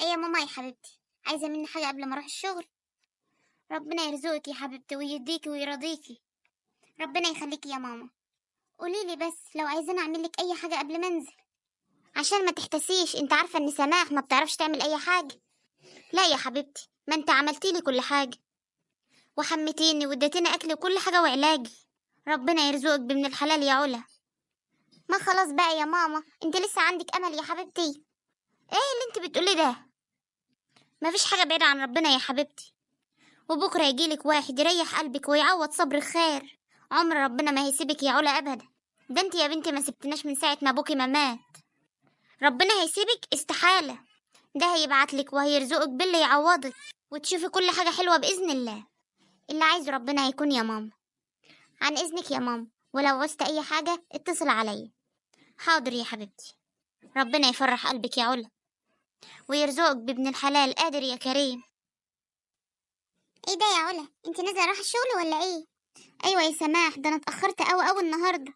ايه يا ماما يا حبيبتي، عايزة مني حاجة قبل ما اروح الشغل؟ ربنا يرزقك يا حبيبتي ويديكي ويرضيكي. ربنا يخليكي يا ماما. قوليلي بس لو عايزاني اعملك اي حاجة قبل ما انزل، عشان ما تحتسيش. انت عارفة ان سماح ما بتعرفش تعمل اي حاجة. لا يا حبيبتي، ما انت عملتيلي كل حاجة وحمتيني واديتيني اكل وكل حاجة وعلاجي. ربنا يرزقك بابن الحلال يا علا. ما خلاص بقى يا ماما، انت لسه عندك امل يا حبيبتي. ايه اللي انت بتقولي ده؟ مفيش حاجة بعيدة عن ربنا يا حبيبتي، وبكرة يجيلك واحد يريح قلبك ويعوض صبر خير. عمر ربنا ما هيسيبك يا علا أبدا. ده انت يا بنتي ما سبتناش من ساعة ما ابوكي ما مات. ربنا هيسيبك؟ استحالة. ده هيبعتلك وهيرزقك باللي يعوضك، وتشوفي كل حاجة حلوة بإذن الله. اللي عايزه ربنا هيكون يا ماما. عن إذنك يا ماما، ولو عوزت أي حاجة اتصل عليا. حاضر يا حبيبتي. ربنا يفرح قلبك يا علا ويرزقك بابن الحلال قادر يا كريم. ايه ده يا علا، انت نازله رايحه الشغل ولا ايه؟ ايوه يا سماح، ده انا اتاخرت قوي النهارده.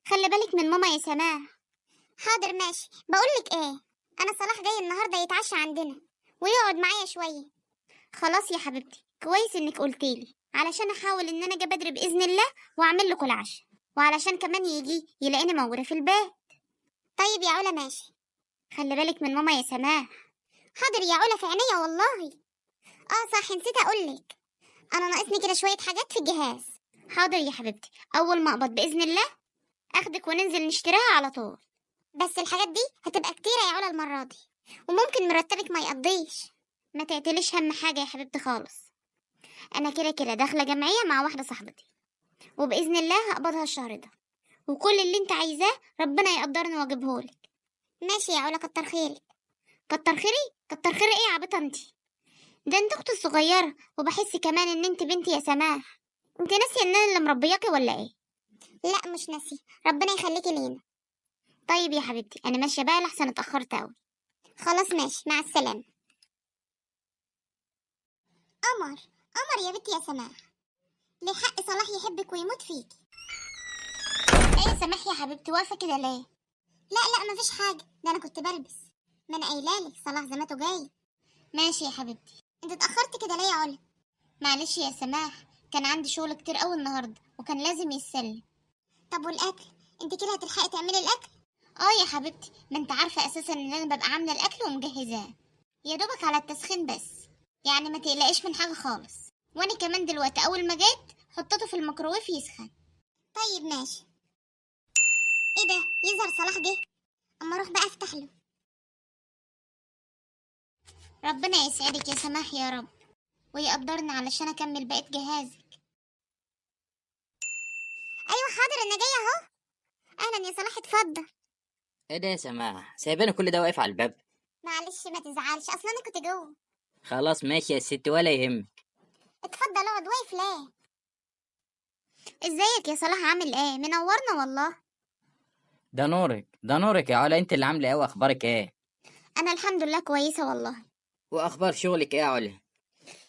خلي بالك من ماما يا سماح. حاضر ماشي. بقولك ايه، انا صلاح جاي النهارده يتعشى عندنا ويقعد معايا شويه. خلاص يا حبيبتي، كويس انك قلتيلي علشان احاول ان انا اجي بدري باذن الله واعمل لكم العشاء، وعلشان كمان يجي يلاقيني موجوده في البيت. طيب يا علا ماشي. خلي بالك من ماما يا سماح. حاضر يا علا، في عينيا والله. اه صح، نسيت اقولك، انا ناقصني كده شويه حاجات في الجهاز. حاضر يا حبيبتي، اول ما اقبض باذن الله اخدك وننزل نشتريها على طول. بس الحاجات دي هتبقى كتيره يا علا المره دي، وممكن مرتبك ما يقضيش. ما تعتليش هم حاجه يا حبيبتي خالص. انا كده كده داخله جمعيه مع واحده صاحبتي، وباذن الله هقبضها الشهر ده، وكل اللي انت عايزاه ربنا يقدرني واجيبهولك. ماشي يا علا، كتر خيرك. كتر خيري؟ كتر خيري ايه يا عبيطه انت؟ ده انت اختي الصغيره، وبحس كمان ان انت بنتي يا سماح. انت ناسيه ان انا اللي مربياكي ولا ايه؟ لا مش ناسيه، ربنا يخليكي لينا. طيب يا حبيبتي، انا ماشيه بقى لحسن اتاخرت قوي. خلاص ماشي، مع السلامه. قمر. قمر يا بنتي يا سماح، ليه حق صلاح يحبك ويموت فيكي. ايه يا سماح يا حبيبتي، واقفه كده ليه؟ لا لا مفيش حاجه، ده انا كنت بلبس. ما انا قايلالك صلاح زمانته جاي. ماشي يا حبيبتي. انت اتاخرت كده ليه يا علا؟ معلش يا سماح، كان عندي شغل كتير قوي النهارده وكان لازم يتسلم. طب والاكل، انت كده هتلحقي تعملي الاكل؟ اه يا حبيبتي، ما انت عارفه اساسا ان انا ببقى عامله الاكل ومجهزاه، يا دوبك على التسخين بس. يعني ما تقلقيش من حاجه خالص. وانا كمان دلوقتي اول ما جيت حطيته في الميكروويف يسخن. طيب ماشي. ايه ده، يظهر صلاح جه. اما اروح بقى افتح له. ربنا يسعدك يا سماح يا رب، ويقدرني علشان اكمل بقيه جهازك. ايوه حاضر، انا جايه اهو. اهلا يا صلاح، اتفضل. ايه ده يا سماح، سايباني كل ده واقف على الباب؟ معلش ما تزعلش، اصلا انا كنت جوه. خلاص ماشي يا ست، ولا يهمك. اتفضل اقعد، واقف ليه؟ ازيك يا صلاح، عامل ايه؟ منورنا والله. ده نورك يا علا، انت اللي عامله ايه واخبارك ايه؟ انا الحمد لله كويسه والله. واخبار شغلك ايه يا علا؟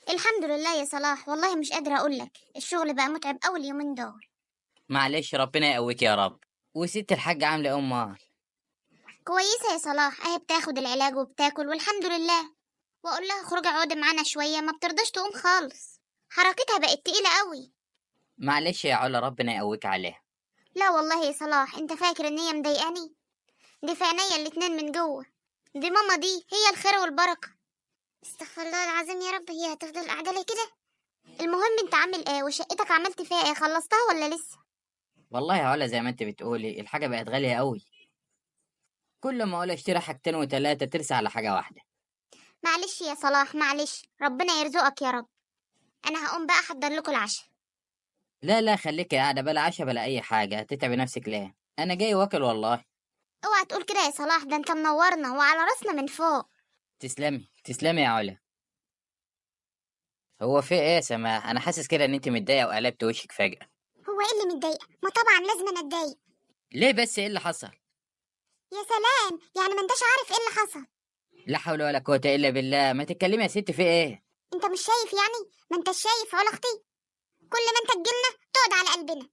الحمد لله يا صلاح، والله مش قادره اقولك، الشغل بقى متعب اول يومين دول. معلش، ربنا يقويك يا رب. وست الحاج عامله ايه امال؟ كويسه يا صلاح، اهي بتاخد العلاج وبتاكل والحمد لله. واقول لها خرجي اقعدي معانا شويه، ما بترضاش تقوم خالص، حركتها بقت تقيله قوي. معلش يا علا، ربنا يقويك عليها. لا والله يا صلاح، انت فاكر ان هي مضايقاني؟ دي في عينيا الاتنين من جوه. دي ماما، دي هي الخير والبركه. استغفر الله العظيم يا رب، هي هتفضل قاعده لي كده؟ المهم انت عامل ايه، وشقتك عملت فيها ايه، خلصتها ولا لسه؟ والله يا علا، زي ما انت بتقولي الحاجه بقت غاليه قوي. كل ما اقول اشتري حاجتين وتلاته ترسى على حاجه واحده. معلش يا صلاح، معلش، ربنا يرزقك يا رب. انا هقوم بقى احضر لكم العشاء. لا لا، خليكي قاعده بلا عشاء بلا اي حاجه، تتعبي نفسك ليه؟ انا جاي واكل والله. اوعى تقول كده يا صلاح، ده انت منورنا وعلى راسنا من فوق. تسلمي تسلمي يا علا. هو في ايه يا سماح؟ انا حاسس كده ان انت متضايقه وقلبت وشك فجاه. هو ايه اللي متضايقه؟ ما طبعا لازم انا اتضايق. ليه بس؟ ايه اللي حصل؟ يا سلام، يعني ما انتش عارف ايه اللي حصل؟ لا حول ولا قوة الا بالله، ما تتكلمي يا ست، في ايه؟ انت مش شايف يعني؟ ما انتش شايف علا اختي؟ كل ما انت تجيلنا تقعد على قلبنا،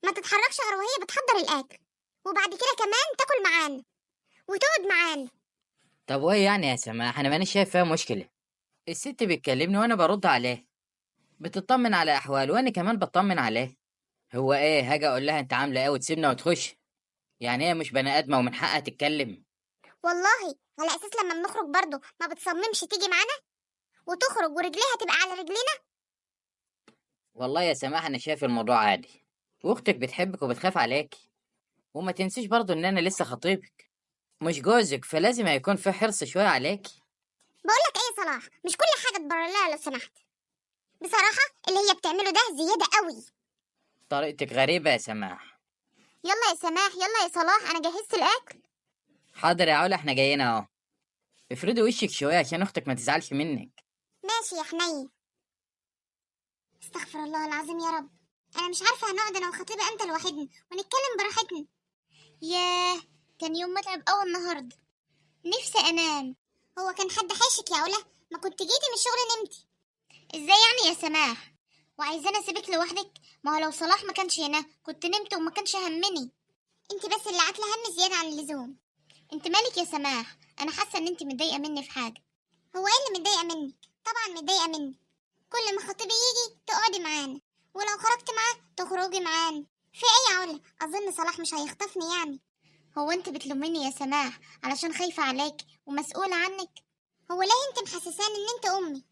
ما تتحركش غير وهي بتحضر الاكل، وبعد كده كمان تاكل معانا وتقعد معانا. طب وايه يعني يا سماح؟ انا مانيش شايف فيها مشكله. الست بتكلمني وانا برد عليه، بتطمن على احواله وانا كمان بطمن عليه. هو ايه هاجي اقول لها انت عامله ايه وتسيبنا وتخش؟ يعني هي مش بني ادمه ومن حقها تتكلم؟ والله على اساس لما بنخرج برضو ما بتصممش تيجي معانا وتخرج ورجليها تبقى على رجلينا. والله يا سماح انا شايف الموضوع عادي، واختك بتحبك وبتخاف عليك، وما تنسيش برضو ان انا لسه خطيبك مش جوزك، فلازم هيكون في حرص شويه عليك. بقولك ايه يا صلاح، مش كل حاجه تبرر لها لو سمحت. بصراحه اللي هي بتعمله ده زياده قوي. طريقتك غريبه يا سماح. يلا يا سماح، يلا يا صلاح، انا جهزت الاكل. حاضر يا علا، احنا جايين اهو. افردي وشك شويه عشان اختك ما تزعلش منك. ماشي يا حنين. استغفر الله العظيم يا رب. انا مش عارفه هنقعد انا وخطيبي امتى لوحدنا ونتكلم براحتنا. ياه، كان يوم متعب قوي النهارده. نفسي انام. هو كان حد حاشك يا علا؟ ما كنت جيتي من الشغل نمتي. ازاي يعني يا سماح؟ وعايزاني اسيبك لوحدك؟ ما هو لو صلاح ما كانش هنا كنت نمت وما كانش همني. انت بس اللي عاتله هم زياده عن اللزوم. انت مالك يا سماح؟ انا حاسه ان انت متضايقه مني في حاجه. هو ايه اللي متضايقه منك؟ طبعا متضايقه مني. كل ما خطيبي يجي تقعدي معانا، ولو خرجت معاه تخرجي معانا. في ايه يا علا؟ اظن صلاح مش هيخطفني يعني. هو انت بتلوميني يا سماح علشان خايفه عليك ومسؤوله عنك؟ هو ليه انت محسساني ان انت امي؟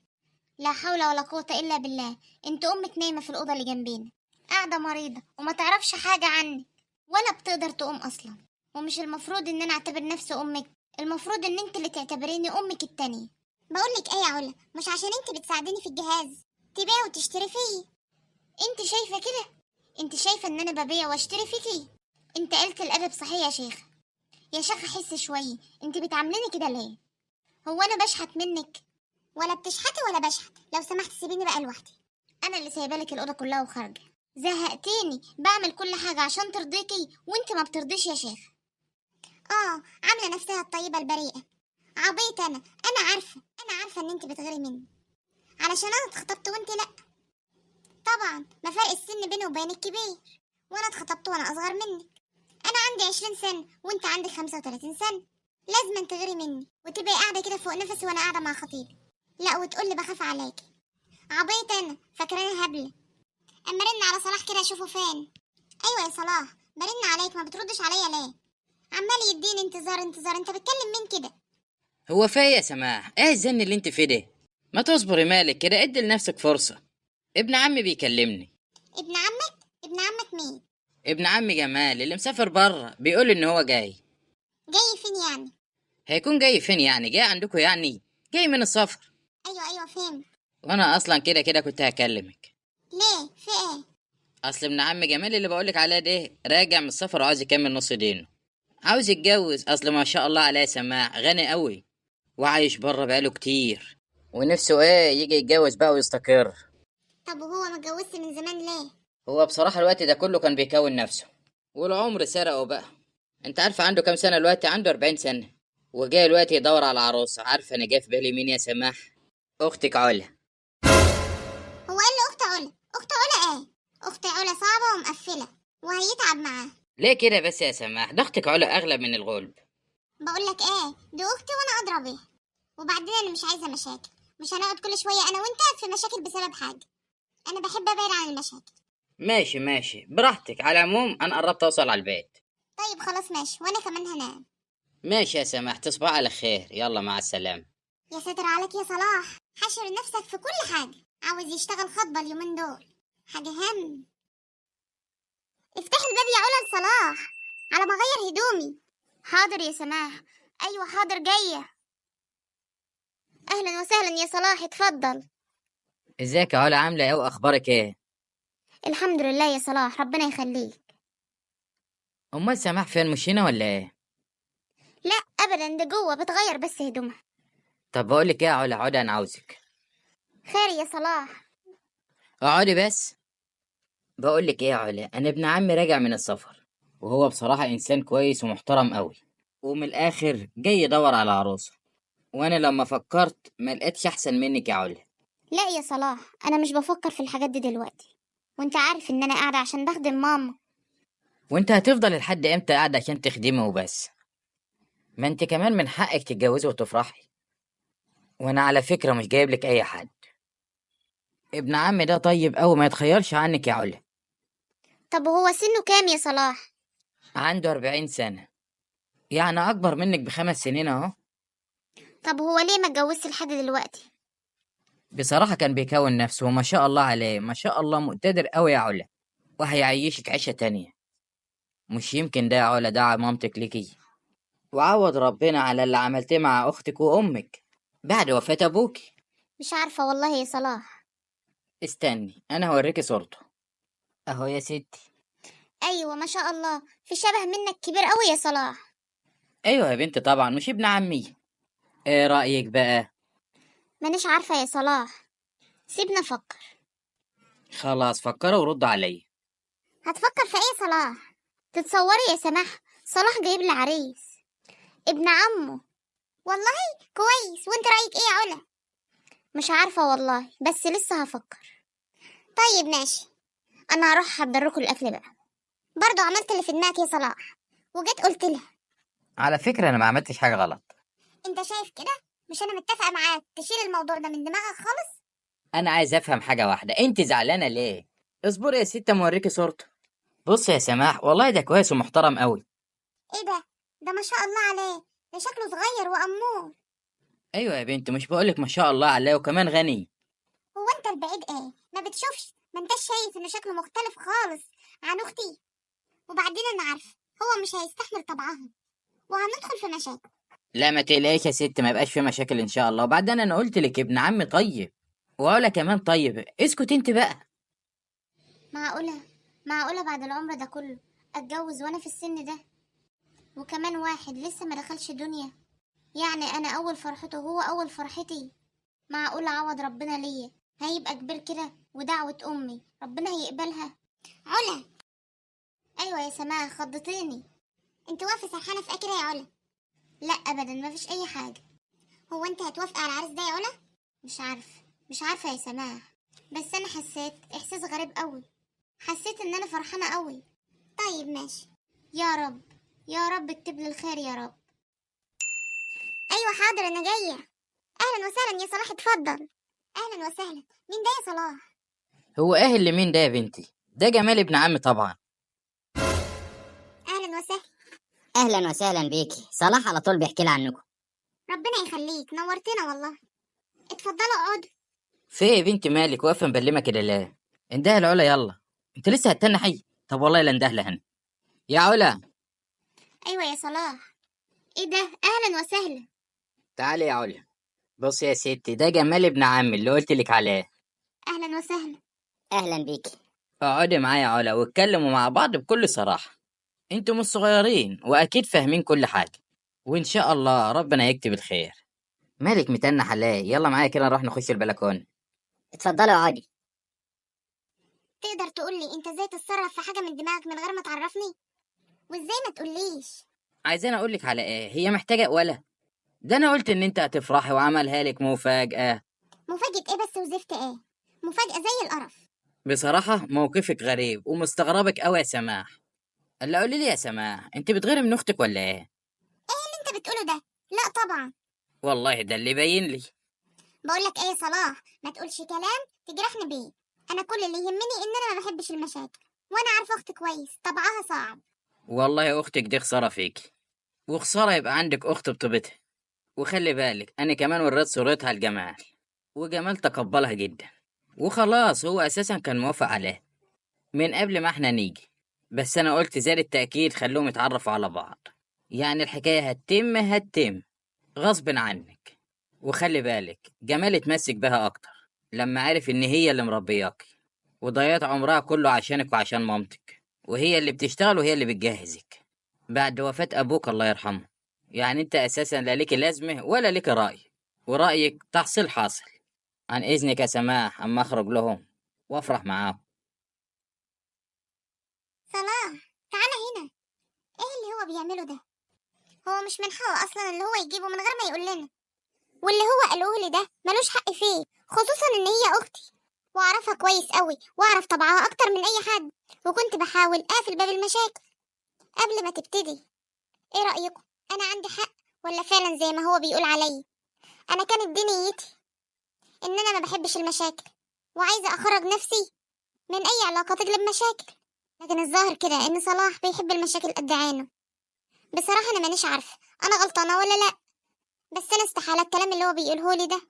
لا حول ولا قوه الا بالله. انت امك نايمه في الاوضه اللي جنبينا، قاعده مريضه وما تعرفش حاجه عنك، ولا بتقدر تقوم اصلا. ومش المفروض ان انا اعتبر نفسي امك؟ المفروض ان انت اللي تعتبريني امك التانية. بقولك ايه يا علا، مش عشان انت بتساعديني في الجهاز تبيعي وتشتري فيه. انت شايفه كده؟ انت شايفه ان انا ببيع واشتري فيكي؟ انت قلت الادب صحيح يا شيخ. يا شيخ حس شويه، انت بتعامليني كده ليه؟ هو انا بشحت منك؟ ولا بتشحتي ولا بشحت. لو سمحت سيبيني بقى لوحدي. انا اللي سايبالك الاوضه كلها وخارجه. زهقتيني، بعمل كل حاجه عشان ترضيكي وانت ما بترضيش يا شيخ. عامله نفسها الطيبه البريئه. عبيط انا عارفه. انا عارفه ان انت بتغيري مني علشان انا اتخطبت وانت لا. طبعا ما فرق السن بيني وبينك كبير، وانا اتخطبت وانا اصغر منك. انا عندي 20 سنه وانت عندك 35 سنه. لازم تغيري مني وتبقي قاعده كده فوق نفسي وانا قاعده مع خطيبي. لا وتقولي بخاف عليكي. عبيط انا فاكراني هبله. اما رن على صلاح كده اشوفه فين. ايوه يا صلاح، برن عليك ما بتردش عليا ليه؟ عمال يديني انتظار انتظار. انت بتكلم مين كده؟ هو في إيه يا سماح؟ ايه الزن اللي انت فيه ده؟ ما تصبري مالك كده، ادي لنفسك فرصه. ابن عمي بيكلمني. ابن عمك؟ ابن عمك مين؟ ابن عمي جمال اللي مسافر بره بيقول ان هو جاي. جاي فين يعني؟ هيكون جاي فين يعني؟ جاي عندكم يعني؟ جاي من السفر. ايوه فهمت. وانا اصلا كده كده كنت هكلمك. ليه في ايه؟ اصل ابن عمي جمال اللي بقولك عليه ده راجع من السفر وعاوز يكمل نص دينه. عاوز يتجوز، اصل ما شاء الله عليه سماع غني قوي، وعايش بره بقاله كتير، ونفسه ايه يجي يتجوز بقى ويستقر. طب وهو متجوزش من زمان ليه؟ هو بصراحة الوقت ده كله كان بيكون نفسه، والعمر سرقه بقى. انت عارفة عنده كام سنة دلوقتي؟ عنده 40 سنة، وجاي الوقت يدور على عروسة. عارفة انا جاي في بالي مين يا سماح؟ اختك علا. هو ايه اللي اخت علا؟ اخت علا ايه؟ اخت علا صعبه ومقفله وهيتعب معاه. ليه كده بس يا سماح؟ ده اختك علا اغلى من الغلب. بقول لك ايه، دي اختي وانا ادرى بيها. وبعدين انا مش عايزه مشاكل. مش هنقعد كل شويه انا وانت في مشاكل بسبب حاجه. انا بحب ابعد عن المشاكل. ماشي ماشي براحتك، على العموم انا قربت اوصل على البيت. طيب خلاص ماشي، وانا كمان هنام. ماشي يا سماح، تصبح على خير، يلا مع السلامة. يا ساتر عليك يا صلاح، حشر نفسك في كل حاجه. عاوز يشتغل خطبه اليومين دول. حاجه هم. افتح الباب يا علا لصلاح على ما اغير هدومي. حاضر يا سماح. ايوه حاضر جايه. اهلا وسهلا يا صلاح، اتفضل. ازيك يا علا؟ عاملة ايه واخبارك ايه؟ الحمد لله يا صلاح، ربنا يخليك. امال سماح فين؟ مش هنا ولا ايه؟ لا ابدا، ده جوه بتغير بس هدومها. طب بقولك ايه يا علا، اقعدي انا عاوزك. خير يا صلاح؟ اقعدي بس. بقولك ايه يا علا، انا ابن عمي راجع من السفر، وهو بصراحة انسان كويس ومحترم قوي، ومن الاخر جاي يدور على عروسة، وانا لما فكرت ما لقيتش احسن منك يا علا. لا يا صلاح، انا مش بفكر في الحاجات دي دلوقتي. وانت عارف ان انا قاعده عشان بخدم ماما. وانت هتفضل لحد امتى قاعد عشان تخدمه وبس؟ ما انت كمان من حقك تتجوزي وتفرحي. وانا على فكرة مش جايب لك اي حد. ابن عمي ده طيب أوي، ما يتخيلش عنك يا علا. طب هو سنه كام يا صلاح؟ عنده 40 سنة، يعني أكبر منك ب5 سنين أهو. طب هو ليه ما اتجوزش لحد دلوقتي؟ بصراحة كان بيكون نفسه وما شاء الله عليه، ما شاء الله مقتدر أوي يا علا، وهيعيشك عيشة تانية. مش يمكن ده يا علا دعا مامتك ليكي، وعوض ربنا على اللي عملتيه مع أختك وأمك بعد وفاة أبوك. مش عارفة والله يا صلاح. استني أنا هوريكي صورته، أهو يا ستي. أيوة ما شاء الله، في شبه منك كبير قوي يا صلاح. أيوة يا بنتي طبعا، مش ابن عمي. إيه رأيك بقى؟ مانيش عارفة يا صلاح، سيبنا نفكر. خلاص فكروا وردوا عليا. هتفكر في ايه يا صلاح؟ تتصوري يا سماح، صلاح جايب لي عريس ابن عمه. والله كويس، وانت رأيك ايه يا علا؟ مش عارفة والله، بس لسه هفكر. طيب ماشي، انا هروح احضر لكم الاكل بقى. برضو عملت اللي في دماغك يا صلاح، وجيت قلت لها. على فكرة أنا ما عملتش حاجة غلط. انت شايف كده؟ مش انا متفقة معاك تشيل الموضوع ده من دماغك خالص؟ انا عايز افهم حاجه واحده، انت زعلانه ليه؟ اصبري يا ست اما اوريكي صورته. بص يا سماح، والله ده كويس ومحترم قوي. ايه ده ما شاء الله عليه، ده شكله صغير وأمور. ايوه يا بنت، مش بقولك ما شاء الله عليه وكمان غني. هو انت البعيد ايه؟ ما بتشوفش؟ ما انتش شايف ان شكله مختلف خالص عن اختي؟ وبعدين انا عارفه هو مش هيستحمل طبعها، وهندخل في مشاكل. لا ما تقلقيش يا ست، ما يبقاش في مشاكل ان شاء الله. وبعدين انا قلت لك ابن عمي طيب، وعلا كمان طيب. اسكت انت بقى. معقولة بعد العمر ده كله اتجوز وانا في السن ده؟ وكمان واحد لسه ما دخلش دنيا، يعني انا اول فرحته هو اول فرحتي. معقولة عوض ربنا ليا هيبقى كبير كده؟ ودعوة امي ربنا هيقبلها؟ علا. ايوه يا سماح، خضتيني. انت واقفة سرحانة في ايه كده يا علا؟ لا ابدا، مفيش اي حاجة. هو انت هتوافقي على العريس ده يا علا؟ مش عارفة يا سماح، بس انا حسيت احساس غريب قوي، حسيت ان انا فرحانة قوي. طيب ماشي، يا رب يا رب اكتب لي الخير يا رب. ايوه حاضر انا جاية. اهلا وسهلا يا صلاح، اتفضل. اهلا وسهلا، مين ده يا صلاح؟ هو ايه اللي مين ده يا بنتي؟ ده جمال ابن عمي طبعا. اهلا وسهلا. اهلا وسهلا بيكي، صلاح على طول بيحكي لي عنكم. ربنا يخليك، نورتنا والله. اتفضلوا اقعدوا. في إيه يا بنتي مالك واقفه مبلمه كده ليه؟ اندهي العلا يلا. انت لسه هتستنى حي؟ طب والله لا اندهلها هنا يا علا. ايوه يا صلاح. ايه ده؟ اهلا وسهلا. تعالي يا علا. بص يا ستي، ده جمال ابن عمي اللي قلت لك عليه. اهلا وسهلا. اهلا بيكي. اقعدي معايا يا علا واتكلموا مع بعض بكل صراحة. انتوا مش صغيرين واكيد فاهمين كل حاجة، وان شاء الله ربنا يكتب الخير. مالك متنح ليه؟ يلا معايا كده نروح نخش البلكونة. اتفضلوا اقعدي. تقدر تقولي انت ازاي تتصرف في حاجة من دماغك من غير ما تعرفني؟ وازاي ما تقوليش؟ عايزين اقولك على ايه؟ هي محتاجة ولا؟ ده انا قلت ان انت هتفرحي وعملها لك مفاجأة. مفاجأة ايه بس وزفت ايه؟ مفاجأة زي القرف. بصراحة موقفك غريب ومستغربك قوي يا سماح. الا قولي لي يا سماح، انت بتغيري من اختك ولا ايه؟ اللي انت بتقوله ده؟ لا طبعا. والله ده اللي باين لي. بقولك ايه يا صلاح، ما تقولش كلام تجرحني بيه. انا كل اللي يهمني ان انا ما بحبش المشاكل، وانا عارفة اختي كويس طبعها صعب. والله اختك دي خسارة فيك، وخسارة يبقى عندك اخت بطيبتها. وخلي بالك انا كمان وريت صورتها لجمال، وجمال تقبلها جدا، وخلاص هو اساسا كان موافق عليها من قبل ما احنا نيجي. بس انا قلت زاد التأكيد خلوهم يتعرفوا على بعض، يعني الحكاية هتتم غصب عنك. وخلي بالك جمال اتمسك بها اكتر لما عرف ان هي اللي مربياكي، وضيعت عمرها كله عشانك وعشان مامتك، وهي اللي بتشتغل وهي اللي بتجهزك بعد وفاة ابوك الله يرحمه. يعني انت اساسا لا ليك لازمه ولا ليك رأي، ورأيك تحصيل حاصل. عن اذنك يا سماح اما اخرج لهم وافرح معاهم. صلاح تعالى هنا، ايه اللي هو بيعمله ده؟ هو مش من حقه اصلا اللي هو يجيبه من غير ما يقول لنا، واللي هو قالوه لي ده ملوش حق فيه، خصوصا ان هي اختي واعرفها كويس قوي، واعرف طبعها اكتر من اي حد، وكنت بحاول اقفل باب المشاكل قبل ما تبتدي. ايه رأيكم؟ انا عندي حق ولا فعلا زي ما هو بيقول علي؟ انا كانت دي نيتي، ان انا ما بحبش المشاكل وعايزة اخرج نفسي من اي علاقة تقلب مشاكل، لكن الظاهر كده ان صلاح بيحب المشاكل قد عينه. بصراحة انا مانيش عارفة انا غلطانة ولا لا، بس انا استحالة الكلام اللي هو بيقوله لي ده،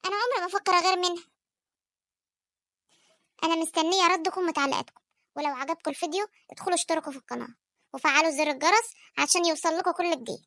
انا عمري ما افكر غير منها. انا مستنية ردكم وتعليقاتكم، ولو عجبكم الفيديو ادخلوا اشتركوا في القناة وفعلوا زر الجرس عشان يوصل لكم كل جديد.